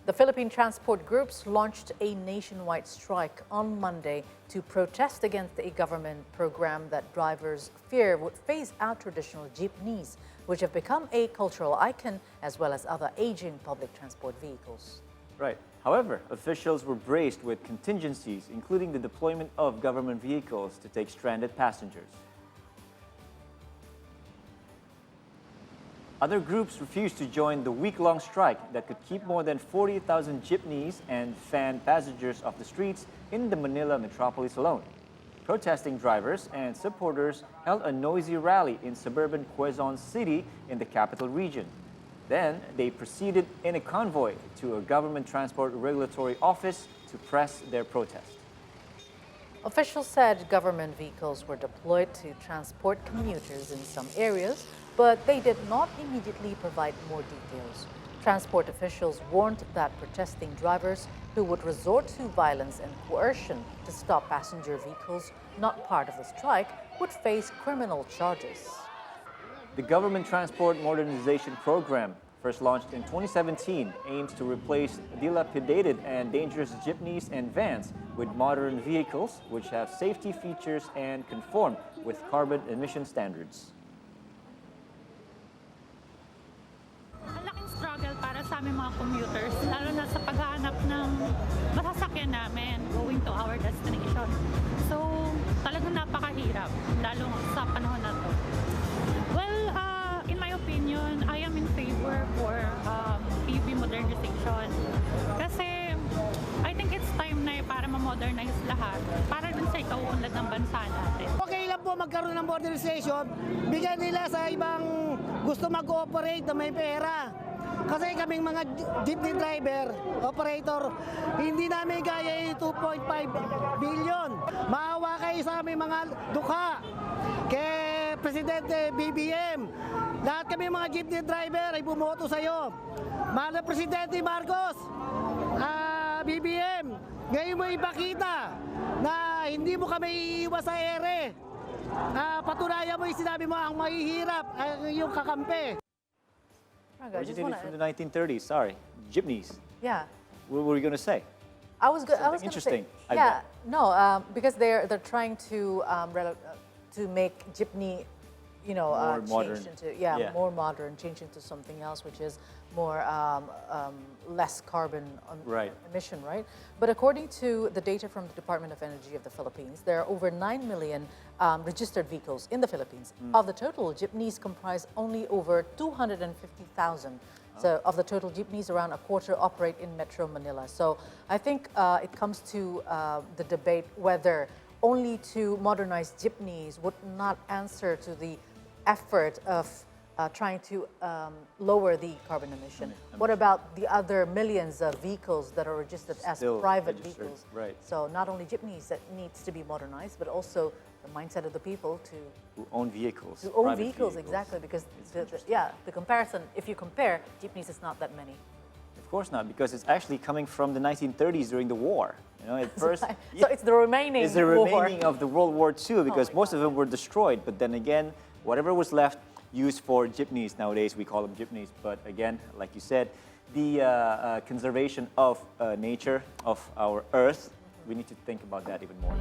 The Philippine transport groups launched a nationwide strike on Monday to protest against a government program that drivers fear would phase out traditional jeepneys, which have become a cultural icon, as well as other aging public transport vehicles. Right. However, officials were braced with contingencies, including the deployment of government vehicles to take stranded passengers. Other groups refused to join the week-long strike that could keep more than 40,000 jeepneys and van passengers off the streets in the Manila metropolis alone. Protesting drivers and supporters held a noisy rally in suburban Quezon City in the capital region. Then, they proceeded in a convoy to a government transport regulatory office to press their protest. Officials said government vehicles were deployed to transport commuters in some areas, but they did not immediately provide more details. Transport officials warned that protesting drivers who would resort to violence and coercion to stop passenger vehicles not part of the strike would face criminal charges. The Government Transport Modernization Program, first launched in 2017, aims to replace dilapidated and dangerous jeepneys and vans with modern vehicles which have safety features and conform with carbon emission standards. Malaking struggle para sa aming mga commuters, lalo na sa paghahanap ng masasakyan namin going to our destination. So, talagang napakahirap, lalo sa panahon na to. Well, in my opinion, I am in favor for PUV modernization. Kasi, I think it's time na para ma-modernize lahat, para dun sa ikauunlad ng bansa natin. Okay lang po magkaroon ng modernization, bigyan nila sa ibang gusto mag-ooperate na may pera. Kasi kaming mga jeepney driver, operator, hindi namin kaya yung 2.5 billion. Maawa kayo sa aming mga dukha kay Presidente BBM. Lahat kami mga jeepney driver ay bumoto sa iyo. Mahal na Presidente Marcos, BBM, ngayon mo ipakita na hindi mo kami iiwas sa ere. Patunayan mo yung sinabi mo ang mahihirap, yung kakampi. Originated from the 1930s, sorry, jeepneys. Yeah. What were you going to say? I was going to interesting. Say, yeah, no, because they're trying to make jeepney, more modern. into more modern, change into something else which is more less carbon emission, right? But according to the data from the Department of Energy of the Philippines, there are over 9 million registered vehicles in the Philippines. Of the total, jeepneys comprise only over 250,000. So of the total jeepneys, around a quarter operate in Metro Manila. So I think it comes to the debate whether only to modernize jeepneys would not answer to the effort of trying to lower the carbon emission. What about the other millions of vehicles that are registered as private vehicles? Right. So not only jeepneys that needs to be modernized, but also the mindset of the people who own vehicles. To own vehicles, exactly, because the comparison, if you compare, jeepneys is not that many. Of course not, because it's actually coming from the 1930s during the war. At first, so it's the remaining. It's the remaining of the World War II, because most of them were destroyed. But then again, whatever was left used for jeepneys. Nowadays we call them jeepneys. But again, like you said, the conservation of nature, of our Earth, we need to think about that even more.